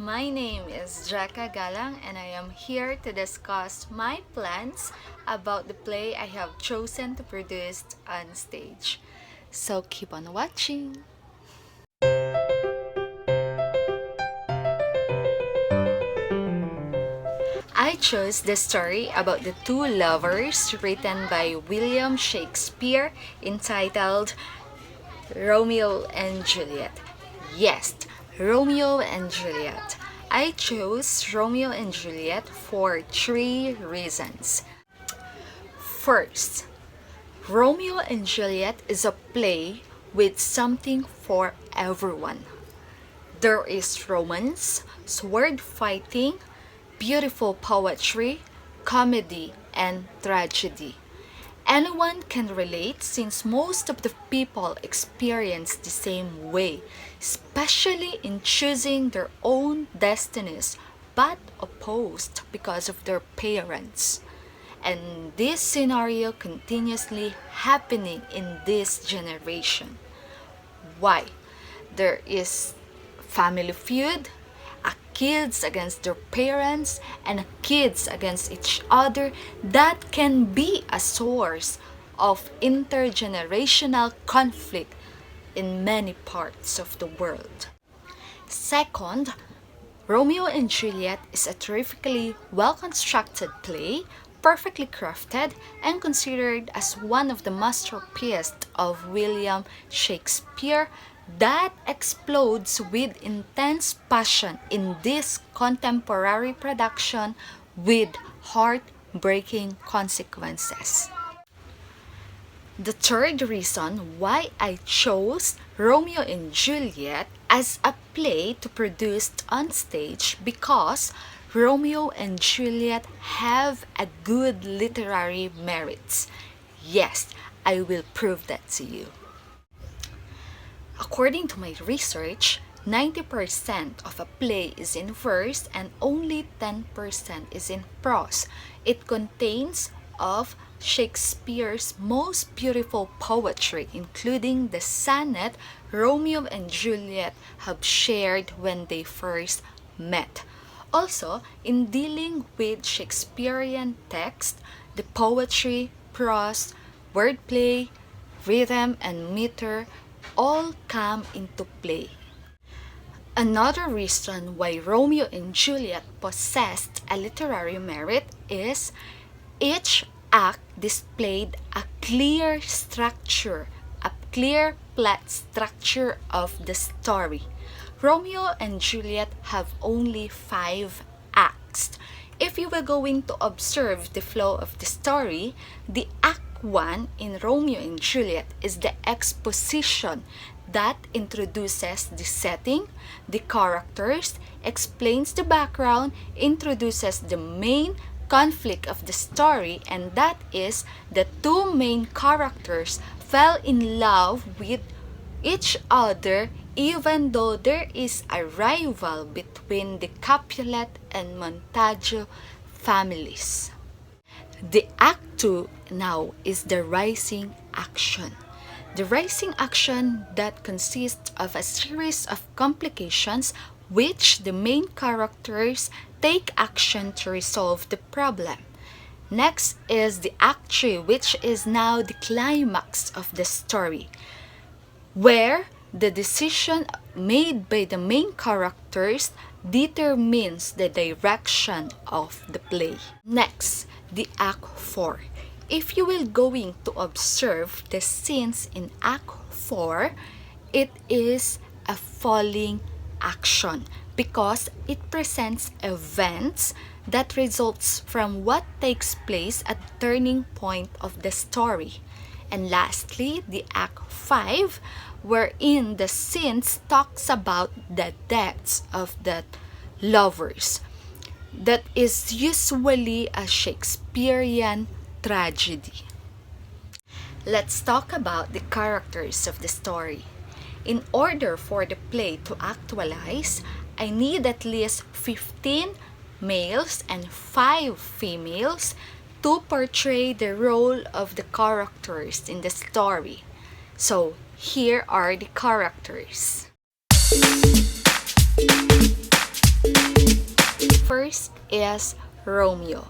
My name is Jheka Galang and I am here to discuss my plans about the play I have chosen to produce on stage. So keep on watching! I chose the story about the two lovers written by William Shakespeare entitled Romeo and Juliet. Yes, Romeo and Juliet. I chose Romeo and Juliet for three reasons. First, Romeo and Juliet is a play with something for everyone. There is romance, sword fighting, beautiful poetry, comedy, and tragedy. Anyone can relate since most of the people experience the same way, especially in choosing their own destinies but opposed because of their parents. And this scenario continuously happening in this generation. Why? There is family feud, a kids against their parents, and a kids against each other that can be a source of intergenerational conflict in many parts of the world. Second, Romeo and Juliet is a terrifically well-constructed play, perfectly crafted, and considered as one of the masterpieces of William Shakespeare that explodes with intense passion in this contemporary production with heartbreaking consequences. The third reason why I chose Romeo and Juliet as a play to produce on stage because Romeo and Juliet have a good literary merits. Yes, I will prove that to you. According to my research, 90% of a play is in verse and only 10% is in prose. It contains of Shakespeare's most beautiful poetry, including the sonnet Romeo and Juliet have shared when they first met. Also, in dealing with Shakespearean text, the poetry, prose, wordplay, rhythm, and meter all come into play. Another reason why Romeo and Juliet possessed a literary merit is each act displayed a clear structure, a clear plot structure of the story. Romeo and Juliet have only 5 acts. If you were going to observe the flow of the story, the act 1 in Romeo and Juliet is the exposition that introduces the setting, the characters, explains the background, introduces the main conflict of the story, and that is the two main characters fell in love with each other even though there is a rival between the Capulet and Montague families. The Act 2 now is the rising action. The rising action that consists of a series of complications which the main characters take action to resolve the problem. Next is the Act 3, which is now the climax of the story, where the decision made by the main characters determines the direction of the play. Next, the Act 4. If you will going to observe the scenes in Act 4, it is a falling action because it presents events that results from what takes place at the turning point of the story. And lastly, the Act 5, wherein the scenes talks about the deaths of the lovers. That is usually a Shakespearean tragedy. Let's talk about the characters of the story. In order for the play to actualize, I need at least 15 males and 5 females to portray the role of the characters in the story. So, here are the characters. First is Romeo.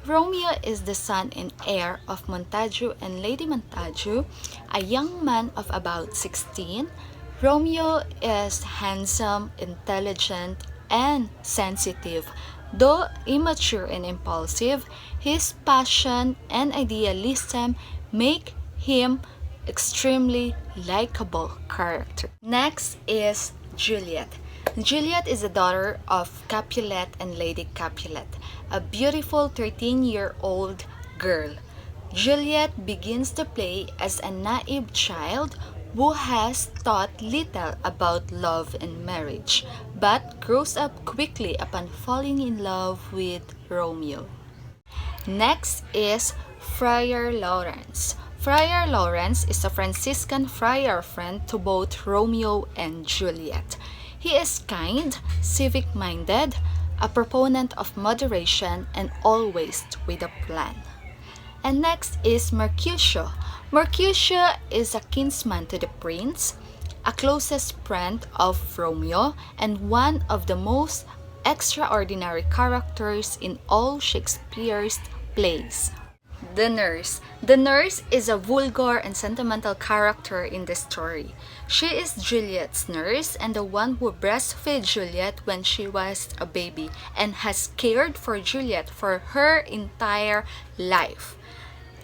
Romeo is the son and heir of Montague and Lady Montague, a young man of about 16. Romeo is handsome, intelligent, and sensitive. Though immature and impulsive, his passion and idealism make him extremely likable character. Next is Juliet. Juliet is the daughter of Capulet and Lady Capulet, a beautiful 13-year-old girl. Juliet begins the play as a naive child who has thought little about love and marriage, but grows up quickly upon falling in love with Romeo. Next is Friar Lawrence. Friar Lawrence is a Franciscan friar friend to both Romeo and Juliet. He is kind, civic-minded, a proponent of moderation, and always with a plan. And next is Mercutio. Mercutio is a kinsman to the prince, a closest friend of Romeo, and one of the most extraordinary characters in all Shakespeare's plays. The nurse. The nurse is a vulgar and sentimental character in the story. She is Juliet's nurse and the one who breastfed Juliet when she was a baby and has cared for Juliet for her entire life.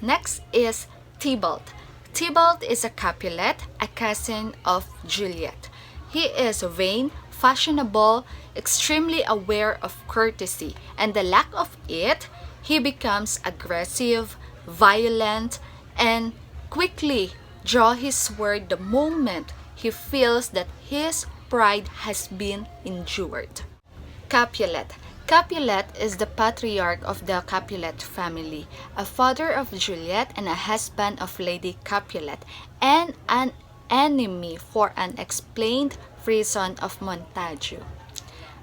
Next is Tybalt. Tybalt is a Capulet, a cousin of Juliet. He is vain, fashionable, extremely aware of courtesy, and the lack of it, he becomes aggressive, violent, and quickly draw his sword the moment he feels that his pride has been injured. Capulet. Capulet is the patriarch of the Capulet family, a father of Juliet and a husband of Lady Capulet, and an enemy for an unexplained reason of Montague.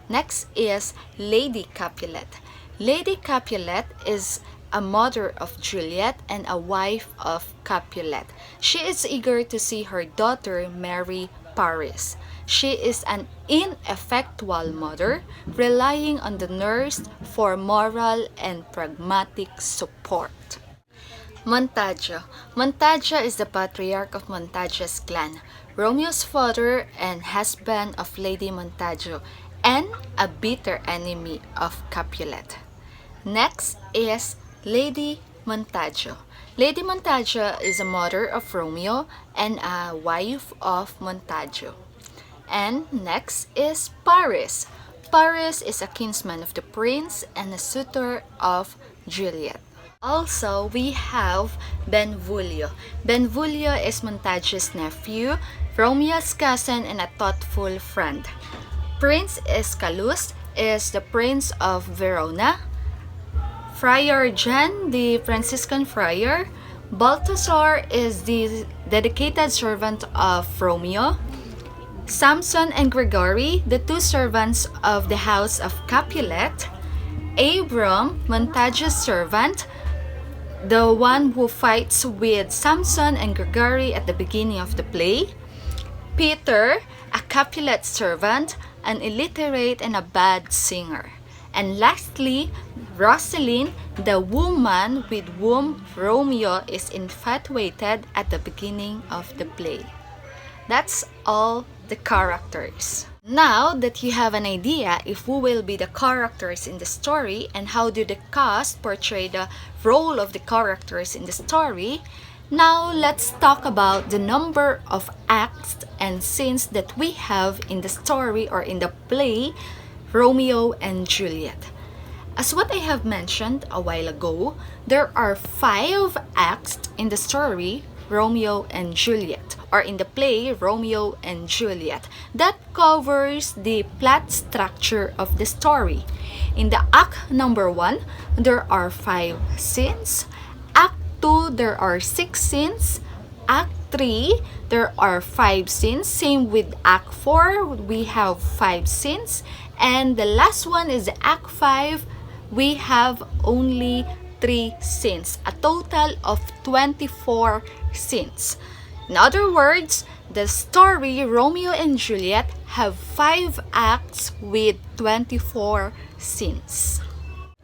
Next is Lady Capulet. Lady Capulet is a mother of Juliet and a wife of Capulet. She is eager to see her daughter marry Paris. She is an ineffectual mother, relying on the nurse for moral and pragmatic support. Montague. Montague is the patriarch of Montague's clan, Romeo's father and husband of Lady Montague, and a bitter enemy of Capulet. Next is Lady Montague. Lady Montague is a mother of Romeo and a wife of Montague. And next is Paris. Paris is a kinsman of the prince and a suitor of Juliet. Also, we have Benvolio. Benvolio is Montague's nephew, Romeo's cousin, and a thoughtful friend. Prince Escalus is the Prince of Verona. Friar John, the Franciscan friar. Balthasar is the dedicated servant of Romeo. Samson and Gregory, the two servants of the house of Capulet. Abram, Montague's servant, the one who fights with Samson and Gregory at the beginning of the play. Peter, a Capulet servant, an illiterate and a bad singer. And lastly, Rosaline, the woman with whom Romeo is infatuated at the beginning of the play. That's all the characters. Now that you have an idea if who will be the characters in the story and how do the cast portray the role of the characters in the story, now let's talk about the number of acts and scenes that we have in the story or in the play Romeo and Juliet. As what I have mentioned a while ago, there are 5 acts in the story Romeo and Juliet, or in the play Romeo and Juliet, that covers the plot structure of the story. In the act number 1, there are 5 scenes. Act 2, there are 6 scenes. Act 3, there are 5 scenes. Same with Act 4, we have 5 scenes. And the last one is Act 5, we have only 3 scenes, a total of 24 scenes. In other words, The story Romeo and Juliet have 5 acts with 24 scenes.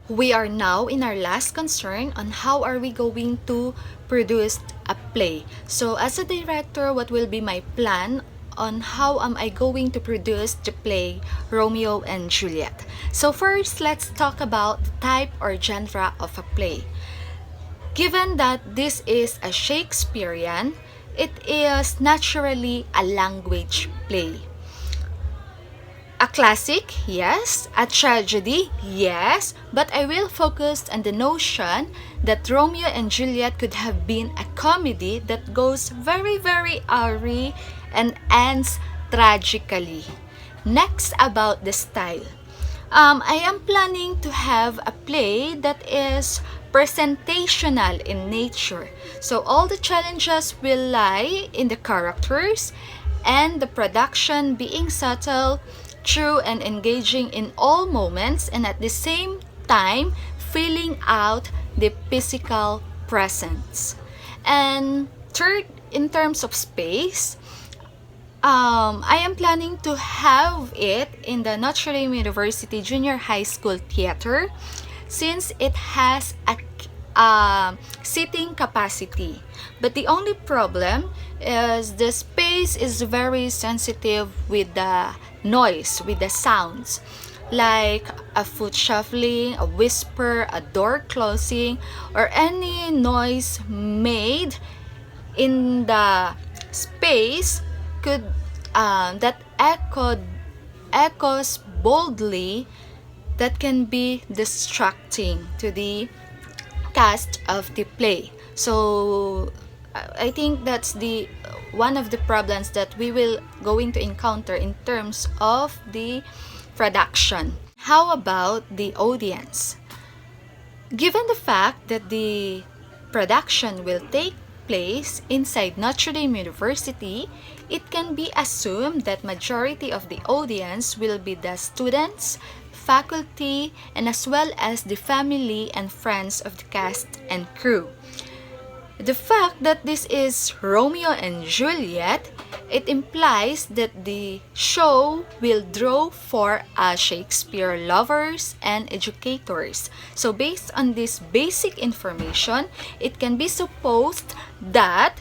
We are now in our last concern on how are we going to produce a play. So as a director, what will be my plan on how am I going to produce the play Romeo and Juliet? So first, let's talk about the type or genre of a play. Given that this is a Shakespearean, it is naturally a language play. A classic, yes. A tragedy, yes. But I will focus on the notion that Romeo and Juliet could have been a comedy that goes very, very airy and ends tragically. Next, about the style. I am planning to have a play that is presentational in nature. So all the challenges will lie in the characters and the production being subtle, true, and engaging in all moments, and at the same time filling out the physical presence. And third, in terms of space, I am planning to have it in the Notre Dame University Junior High School Theater since it has a seating capacity. But the only problem is the space is very sensitive with the noise, with the sounds, like a foot shuffling, a whisper, a door closing, or any noise made in the space could that echoes boldly, that can be distracting to the cast of the play. So I think that's the one of the problems that we will going to encounter in terms of the production. How about the audience? Given the fact that the production will take place inside Notre Dame University, it can be assumed that majority of the audience will be the students, faculty, and as well as the family and friends of the cast and crew. The fact that this is Romeo and Juliet, it implies that the show will draw for Shakespeare lovers and educators. So based on this basic information, it can be supposed that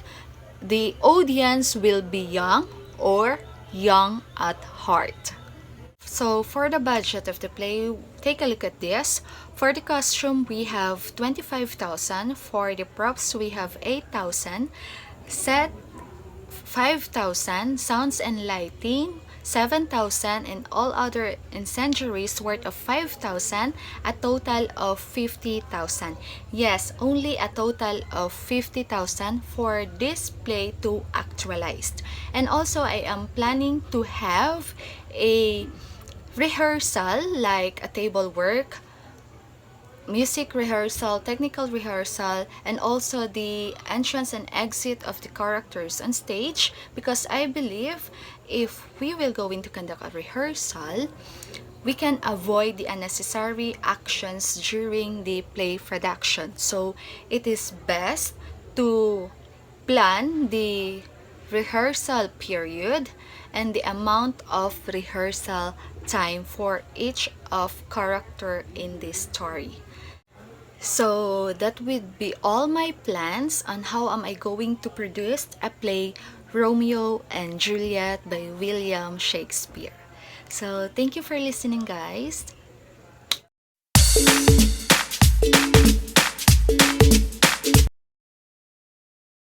the audience will be young or young at heart. So for the budget of the play, take a look at this. For the costume, we have 25,000. For the props, we have 8,000. Set, 5,000. Sounds and lighting, 7,000. And all other incendiaries worth of 5,000. A total of 50,000. Yes, only a total of 50,000 for this play to actualize. And also, I am planning to have a rehearsal, like a table work, music rehearsal, technical rehearsal, and also the entrance and exit of the characters on stage, because I believe if we will go into conduct a rehearsal, we can avoid the unnecessary actions during the play production. So it is best to plan the rehearsal period and the amount of rehearsal time for each of character in this story. So that would be all my plans on how am I going to produce a play Romeo and Juliet by William Shakespeare. So thank you for listening, guys.